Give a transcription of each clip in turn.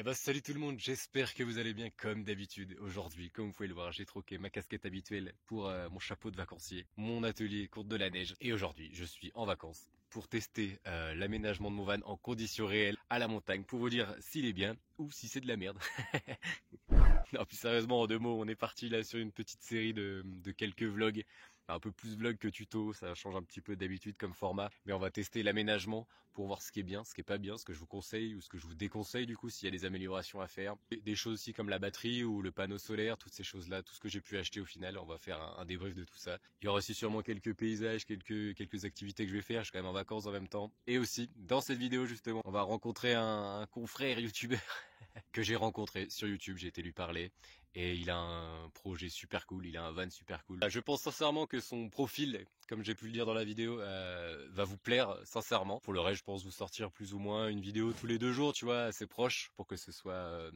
Eh ben salut tout le monde, j'espère que vous allez bien comme d'habitude. Aujourd'hui, comme vous pouvez le voir, j'ai troqué ma casquette habituelle pour mon chapeau de vacancier, mon atelier courte de la neige. Et aujourd'hui, je suis en vacances pour tester l'aménagement de mon van en conditions réelles à la montagne pour vous dire s'il est bien ou si c'est de la merde. Non, plus sérieusement, en 2 mots, on est parti là sur une petite série de quelques vlogs. Un peu plus vlog que tuto, ça change un petit peu d'habitude comme format. Mais on va tester l'aménagement pour voir ce qui est bien, ce qui est pas bien, ce que je vous conseille ou ce que je vous déconseille du coup s'il y a des améliorations à faire. Des choses aussi comme la batterie ou le panneau solaire, toutes ces choses-là, tout ce que j'ai pu acheter au final, on va faire un débrief de tout ça. Il y aura aussi sûrement quelques paysages, quelques activités que je vais faire, je suis quand même en vacances en même temps. Et aussi, dans cette vidéo justement, on va rencontrer un confrère youtubeur que j'ai rencontré sur YouTube, j'ai été lui parler et il a un projet super cool, il a un van super cool. Je pense sincèrement que son profil, comme j'ai pu le dire dans la vidéo, va vous plaire sincèrement. Pour le reste, je pense vous sortir plus ou moins une vidéo tous les 2 jours, tu vois, assez proche pour que ce soit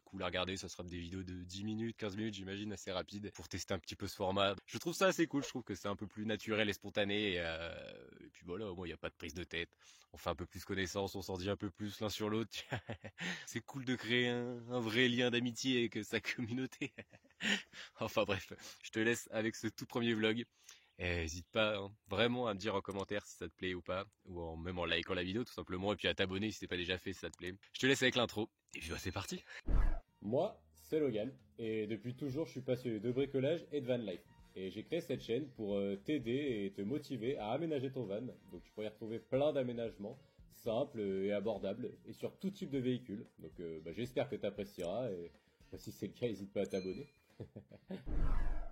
cool à regarder. Ça sera des vidéos de 10 minutes, 15 minutes, j'imagine, assez rapide pour tester un petit peu ce format. Je trouve ça assez cool, je trouve que c'est un peu plus naturel et spontané et puis voilà, au moins il n'y a pas de prise de tête. On fait un peu plus connaissance, on s'en dit un peu plus l'un sur l'autre. C'est cool de créer un vrai lien d'amitié avec sa communauté. Enfin bref, je te laisse avec ce tout premier vlog. Et n'hésite pas vraiment à me dire en commentaire si ça te plaît ou pas, ou même en likant la vidéo tout simplement, et puis à t'abonner si c'est pas déjà fait si ça te plaît. Je te laisse avec l'intro, et puis c'est parti. Moi, c'est Logan, et depuis toujours je suis passionné de bricolage et de van life. Et j'ai créé cette chaîne pour t'aider et te motiver à aménager ton van. Donc tu pourrais y retrouver plein d'aménagements simples et abordables, et sur tout type de véhicule. Donc j'espère que tu apprécieras, et si c'est le cas, n'hésite pas à t'abonner.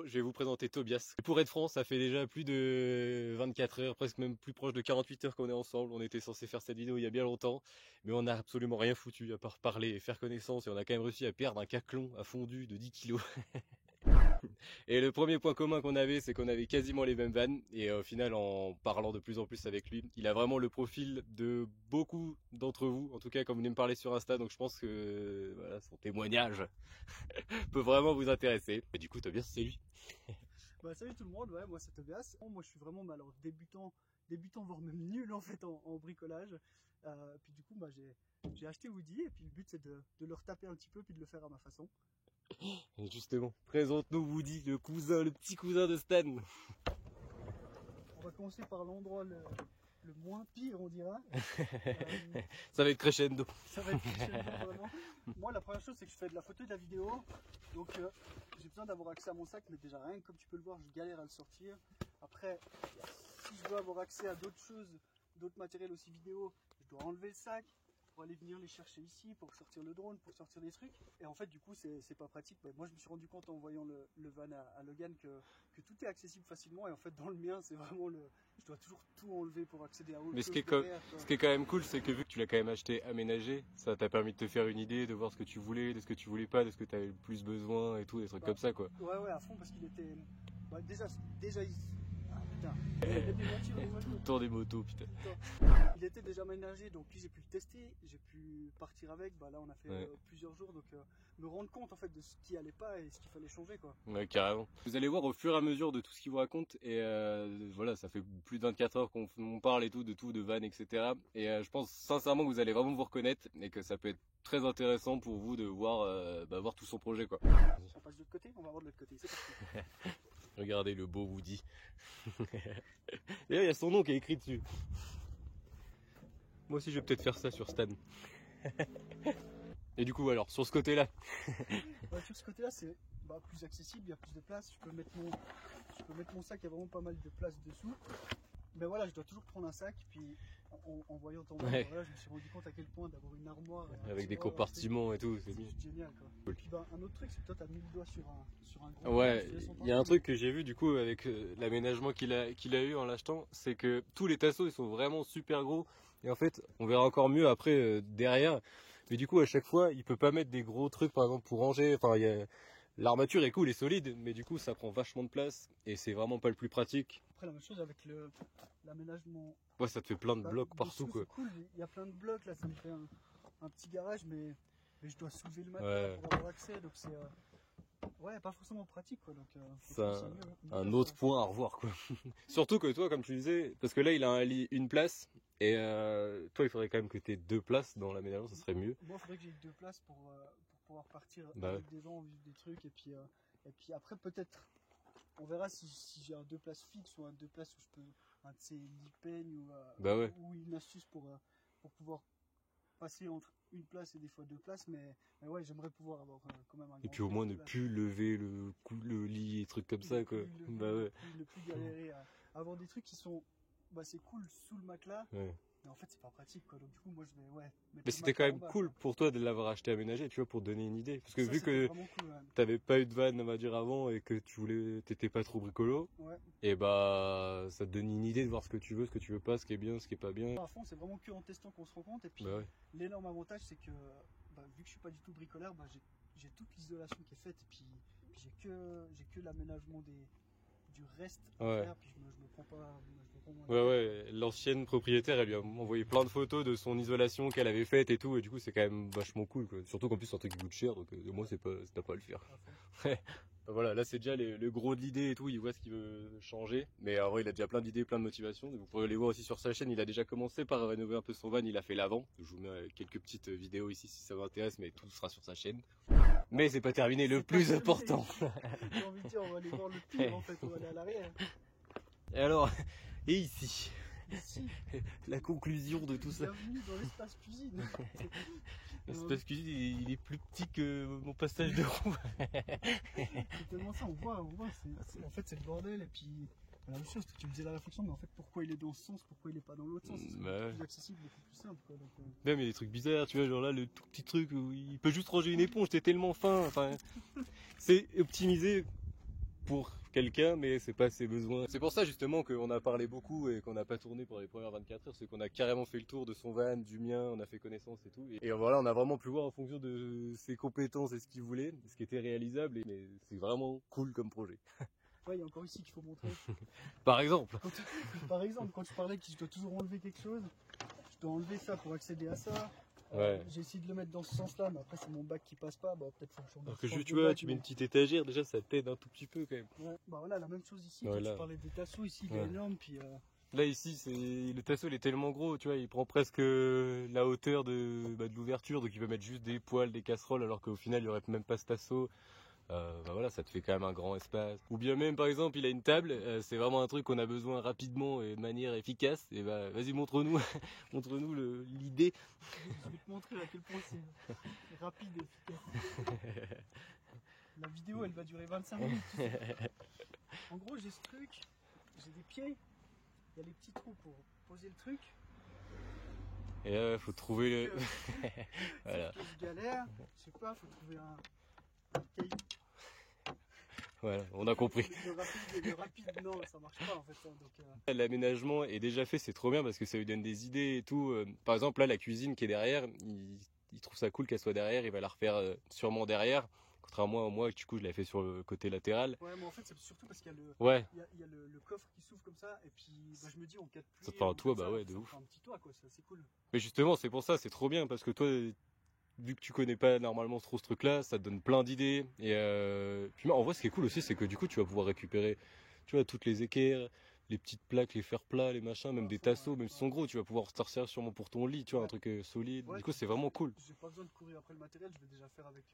Je vais vous présenter Tobias. Pour être franc, ça fait déjà plus de 24 heures, presque même plus proche de 48 heures qu'on est ensemble. On était censé faire cette vidéo il y a bien longtemps, mais on n'a absolument rien foutu à part parler et faire connaissance, et on a quand même réussi à perdre un caclon à fondu de 10 kilos. Et le premier point commun qu'on avait, c'est qu'on avait quasiment les mêmes vannes. Et au final, en parlant de plus en plus avec lui, il a vraiment le profil de beaucoup d'entre vous. En tout cas, quand vous venez me parler sur Insta, donc je pense que voilà, son témoignage peut vraiment vous intéresser. Et du coup, Tobias, c'est lui. Salut tout le monde, ouais, moi c'est Tobias. Moi je suis vraiment alors, débutant voire même nul en fait en bricolage. Puis du coup j'ai acheté Woody et puis le but c'est de le retaper un petit peu puis de le faire à ma façon. Et justement, présente-nous Woody, le petit cousin de Stan. On va commencer par l'endroit le moins pire on dira. Ça va être crescendo. Ça va être crescendo vraiment. Moi la première chose c'est que je fais de la photo et de la vidéo. Donc j'ai besoin d'avoir accès à mon sac, mais déjà rien que comme tu peux le voir je galère à le sortir. Après si je veux avoir accès à d'autres choses, d'autres matériels aussi vidéo, je dois enlever le sac pour aller venir les chercher ici, pour sortir le drone, pour sortir des trucs. Et en fait du coup c'est pas pratique. Mais moi je me suis rendu compte en voyant le van à Logan que tout est accessible facilement, et en fait dans le mien c'est vraiment je dois toujours tout enlever pour accéder à autre chose. Mais ce qui est quand même cool, c'est que vu que tu l'as quand même acheté aménagé, ça t'a permis de te faire une idée, de voir ce que tu voulais, de ce que tu voulais pas, de ce que tu avais le plus besoin et tout, des trucs comme ça quoi. Ouais à fond, parce qu'il était déjà ici. Ah putain, il y a des voitures, des motos. Tout le temps des motos, putain. Il était déjà aménagé, donc puis j'ai pu le tester, j'ai pu partir avec. Là on a fait plusieurs jours, donc me rendre compte en fait de ce qui allait pas et ce qu'il fallait changer quoi. Ouais, carrément. Vous allez voir au fur et à mesure de tout ce qu'il vous raconte, et voilà, ça fait plus de 24 heures qu'on parle et tout, de van, etc. Et je pense sincèrement que vous allez vraiment vous reconnaître et que ça peut être très intéressant pour vous de voir tout son projet quoi. On passe de l'autre côté, on va voir de l'autre côté, c'est parti. Regardez le beau Woody. Et là il y a son nom qui est écrit dessus. Moi aussi je vais peut-être faire ça sur Stan. Et du coup alors sur ce côté là. Sur ce côté là c'est plus accessible, il y a plus de place, je peux mettre mon sac, il y a vraiment pas mal de place dessous. Mais voilà, je dois toujours prendre un sac, puis en voyant ton je me suis rendu compte à quel point d'avoir une armoire avec des compartiments et tout, c'est génial quoi. Cool. Puis un autre truc, c'est que toi t'as mis le doigt sur un gros. Ouais, il y a un truc que j'ai vu du coup avec l'aménagement qu'il a eu en l'achetant, c'est que tous les tasseaux ils sont vraiment super gros, et en fait on verra encore mieux après derrière, mais du coup à chaque fois il peut pas mettre des gros trucs par exemple pour ranger, enfin l'armature est cool et solide, mais du coup ça prend vachement de place et c'est vraiment pas le plus pratique. Après la même chose avec l'aménagement. Ouais, ça te fait plein de blocs partout quoi. C'est cool, il y a plein de blocs là, ça me fait un petit garage, mais je dois soulever le matériel pour avoir accès, donc c'est pas forcément pratique quoi. Donc c'est un autre point à revoir quoi. Surtout que toi comme tu disais, parce que là il a une place Et toi, il faudrait quand même que tu aies 2 places dans l'aménagement, ça serait mieux. Moi, il faudrait que j'ai 2 places pour pouvoir partir Bah avec des gens, vivre des trucs, et puis après, peut-être, on verra si j'ai un 2 places fixe ou un 2 places où je peux, un de ces l'e-peigne Bah ouais. ou une astuce pour pouvoir passer entre une place et des fois 2 places, mais ouais, j'aimerais pouvoir avoir quand même un Et grand puis au moins truc ne de place. plus lever le lit et trucs comme ça, quoi. Bah ouais. Ne plus galérer à avoir des trucs qui sont, bah c'est cool sous le matelas, Ouais. mais en fait c'est pas pratique quoi. Donc du coup moi je vais mettre Mais le c'était quand matelas même en bas, cool quoi. pour toi de l'avoir acheté aménagé, tu vois, pour te donner une idée. Parce que Ça, vu c'était que vraiment cool, ouais. t'avais pas eu de van, on va dire, avant, et que t'étais pas trop bricolo, Ouais. et bah, ça te donne une idée de voir ce que tu veux pas, ce qui est bien, ce qui est pas bien. À fond, c'est vraiment que en testant qu'on se rend compte. Et puis Bah ouais. l'énorme avantage c'est que vu que je suis pas du tout bricoleur, j'ai toute l'isolation qui est faite, et puis j'ai que l'aménagement du reste à Ouais. faire, puis je me prends pas moins Ouais, de tête. ouais, l'ancienne propriétaire, elle lui a envoyé plein de photos de son isolation qu'elle avait faite et tout, et du coup, c'est quand même vachement cool, quoi. Surtout qu'en plus, c'est un truc qui coûte cher, donc moi, c'est pas à le faire. À fond. Voilà, là, c'est déjà le gros de l'idée et tout, il voit ce qu'il veut changer. Mais en vrai, il a déjà plein d'idées, plein de motivations. Donc, vous pourrez les voir aussi sur sa chaîne. Il a déjà commencé par rénover un peu son van, il a fait l'avant. Je vous mets quelques petites vidéos ici si ça vous intéresse, mais tout sera sur sa chaîne. Mais c'est pas terminé, le C'est plus pas important. J'ai envie de dire, on va aller voir le pire en fait, on va aller à l'arrière. Et alors, et ici, Ici, la conclusion de tout ça. bienvenue dans l'espace cuisine. L'espace cuisine, il est plus petit que mon passage de roue. C'est tellement ça, on voit, en fait c'est le bordel, et puis la même chose, tu me disais la réflexion, mais en fait pourquoi il est dans ce sens, pourquoi il est pas dans l'autre sens, c'est Bah ouais. beaucoup plus accessible, beaucoup plus simple quoi. Donc, Même il y a des trucs bizarres, tu vois, genre là, le tout petit truc où il peut juste ranger une éponge, t'es tellement fin. Enfin, c'est optimisé pour quelqu'un, mais c'est pas ses besoins. C'est pour ça justement qu'on a parlé beaucoup et qu'on n'a pas tourné pour les premières 24 heures, c'est qu'on a carrément fait le tour de son van, du mien, on a fait connaissance et tout. Et voilà, on a vraiment pu voir en fonction de ses compétences et ce qu'il voulait, ce qui était réalisable. Mais c'est vraiment cool comme projet. ouais, il y a encore ici qu'il faut montrer. Par exemple. Par exemple, quand tu parlais que je dois toujours enlever quelque chose, je dois enlever ça pour accéder à ça. Ouais. J'ai essayé de le mettre dans ce sens-là, mais après c'est mon bac qui passe pas, bah peut-être faut que je Alors que change tu de vois, bac, tu mets mais- une petite étagère, déjà ça t'aide un tout petit peu quand même. Ouais, bah voilà, la même chose ici, Voilà. quand tu parlais des tasseaux ici, il est Ouais. énorme, puis Là ici, le tasseau il est tellement gros, tu vois, il prend presque la hauteur de l'ouverture, donc il peut mettre juste des poêles, des casseroles, alors qu'au final il n'y aurait même pas ce tasseau. Bah voilà, ça te fait quand même un grand espace. Ou bien même par exemple, il a une table, c'est vraiment un truc qu'on a besoin rapidement et de manière efficace. Et bah vas-y, montre-nous, montre-nous l'idée. je vais te montrer à quel point c'est rapide et efficace. La vidéo elle va durer 25 minutes. Tu sais. En gros, j'ai ce truc, j'ai des pieds, il y a les petits trous pour poser le truc. Et là, faut trouver le. Voilà. Sauf que je galère, je sais pas, faut trouver un caillou. Voilà, on a compris. Le rapide, non, ça marche pas en fait. Hein, donc, L'aménagement est déjà fait, c'est trop bien parce que ça lui donne des idées et tout. Par exemple, là, la cuisine qui est derrière, il trouve ça cool qu'elle soit derrière, il va la refaire sûrement derrière. Contrairement à moi, du coup, je l'ai fait sur le côté latéral. ouais, mais en fait, c'est surtout parce qu'il y a le, Ouais, il y a le coffre qui s'ouvre comme ça, et puis bah, je me dis, en cas de pluie, Ça te fait un ou toit, comme bah ça, ouais, de ça me ouf. fait un petit toit, quoi, c'est assez cool. mais justement, c'est pour ça, c'est trop bien parce que toi, vu que tu connais pas normalement trop ce truc-là, ça te donne plein d'idées. Et puis en vrai, ce qui est cool aussi, c'est que du coup, tu vas pouvoir récupérer, tu vois, toutes les équerres, les petites plaques, les fers plats, les machins, même des tasseaux, même s'ils sont gros, tu vas pouvoir t'en servir sûrement pour ton lit, tu vois, un Ouais. truc solide. Ouais, Du coup, c'est vraiment cool. J'ai pas besoin de courir après le matériel, je vais déjà faire avec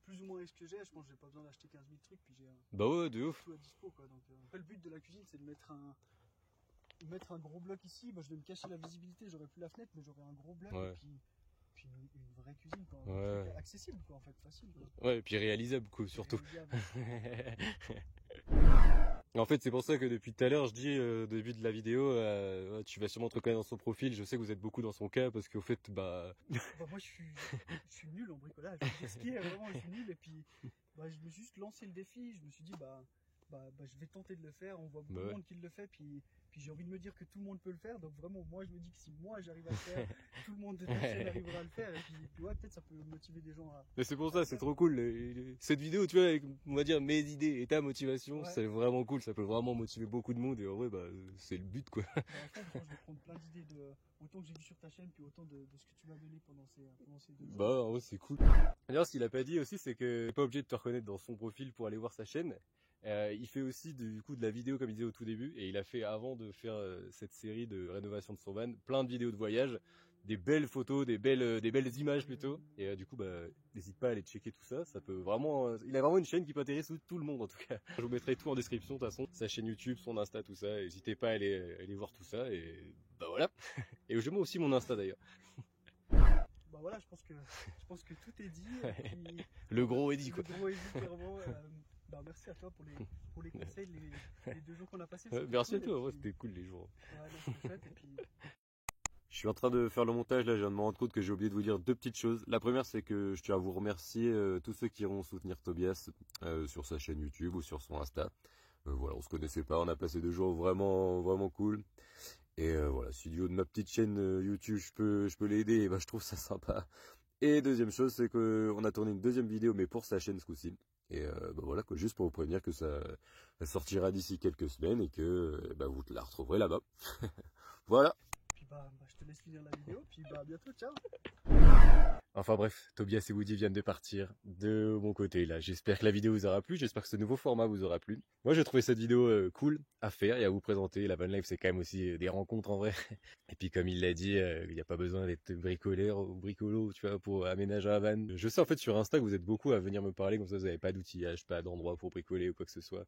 plus ou moins ce que j'ai. Je pense que j'ai pas besoin d'acheter 15 000 trucs, puis j'ai Bah ouais, de ouf. tout à dispo, quoi. Donc, après, le but de la cuisine, c'est de mettre un gros bloc ici. Bah, je vais me cacher la visibilité, j'aurai plus la fenêtre, mais j'aurai un gros bloc, Ouais. et puis une vraie cuisine, quoi. Ouais. Un truc accessible, quoi, en fait, facile, quoi. Ouais, et puis réalisable, quoi, surtout. Réalisable. En fait, c'est pour ça que depuis tout à l'heure, je dis au début de la vidéo, ouais, tu vas sûrement te reconnaître dans son profil. Je sais que vous êtes beaucoup dans son cas parce qu'au fait, bah, Bah, moi, je suis nul en bricolage. Ce qui est vraiment, je suis nul. Et puis, bah, je me suis juste lancé le défi. Je me suis dit, je vais tenter de le faire. On voit beaucoup Bah de ouais. monde qui le fait. Puis j'ai envie de me dire que tout le monde peut le faire. Donc, vraiment, moi, je me dis que si moi, j'arrive à le faire, tout le monde de ta chaîne arrivera à le faire. Et puis ouais, peut-être ça peut motiver des gens à. mais c'est pour ça, c'est trop cool. Cette vidéo, tu vois, avec, on va dire, mes idées et ta motivation, Ouais. c'est vraiment cool. Ça peut vraiment motiver beaucoup de monde et en vrai, bah, c'est le but, quoi. Bah, en fait, je vais prendre plein d'idées autant que j'ai vu sur ta chaîne, puis autant de ce que tu m'as donné pendant ces 2 jours. Bah, en vrai, c'est cool. D'ailleurs, ce qu'il a pas dit aussi, c'est que t'es pas obligé de te reconnaître dans son profil pour aller voir sa chaîne. Il fait aussi du coup de la vidéo comme il disait au tout début et il a fait avant de de faire cette série de rénovation de son van, plein de vidéos de voyage, des belles photos, des belles images plutôt. Et du coup, n'hésite pas à aller checker tout ça. Ça peut vraiment, il a vraiment une chaîne qui peut intéresser tout le monde en tout cas. Je vous mettrai tout en description de toute façon, sa chaîne YouTube, son Insta, tout ça. N'hésitez pas à aller voir tout ça. Et voilà. Et je mets aussi mon Insta d'ailleurs. Bah voilà, je pense que tout est dit. Puis, le gros est dit quoi. Le gros est dit clairement. Merci à toi pour les conseils, les 2 jours qu'on a passés. Merci à toi, c'était cool les jours. Ouais, c'était chouette et puis... Je suis en train de faire le montage, là je viens de me rendre compte que j'ai oublié de vous dire 2 petites choses. La première, c'est que je tiens à vous remercier tous ceux qui iront soutenir Tobias sur sa chaîne YouTube ou sur son Insta. Voilà, on se connaissait pas, on a passé 2 jours vraiment cool. Et voilà, si du haut de ma petite chaîne YouTube je peux l'aider, et je trouve ça sympa. Et deuxième chose, c'est qu'on a tourné une 2e vidéo, mais pour sa chaîne ce coup-ci. Et voilà, quoi, juste pour vous prévenir que ça sortira d'ici quelques semaines et que vous la retrouverez là-bas. Voilà. Je te laisse finir la vidéo, puis à bientôt, ciao. Enfin bref, Tobias et Woody viennent de partir de mon côté là. J'espère que la vidéo vous aura plu, j'espère que ce nouveau format vous aura plu. Moi j'ai trouvé cette vidéo cool à faire et à vous présenter. La van life c'est quand même aussi des rencontres en vrai. Et puis comme il l'a dit, il n'y a pas besoin d'être bricoleur ou bricolo, tu vois, pour aménager un van. Je sais en fait sur Insta que vous êtes beaucoup à venir me parler, comme ça vous n'avez pas d'outillage, pas d'endroit pour bricoler ou quoi que ce soit.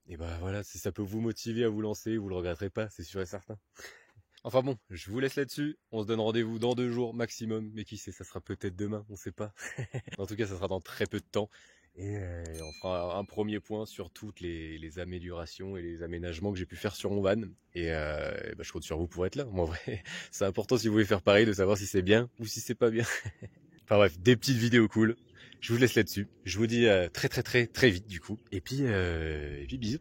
Et voilà, si ça peut vous motiver à vous lancer, vous le regretterez pas, c'est sûr et certain. Enfin bon, je vous laisse là-dessus. On se donne rendez-vous dans 2 jours maximum. Mais qui sait, ça sera peut-être demain, on sait pas. En tout cas, ça sera dans très peu de temps. Et on fera un premier point sur toutes les améliorations et les aménagements que j'ai pu faire sur mon van. Et je compte sur vous pour être là. Moi, en vrai, c'est important si vous voulez faire pareil, de savoir si c'est bien ou si c'est pas bien. Enfin bref, des petites vidéos cool. Je vous laisse là-dessus. Je vous dis très vite du coup. Et puis bisous.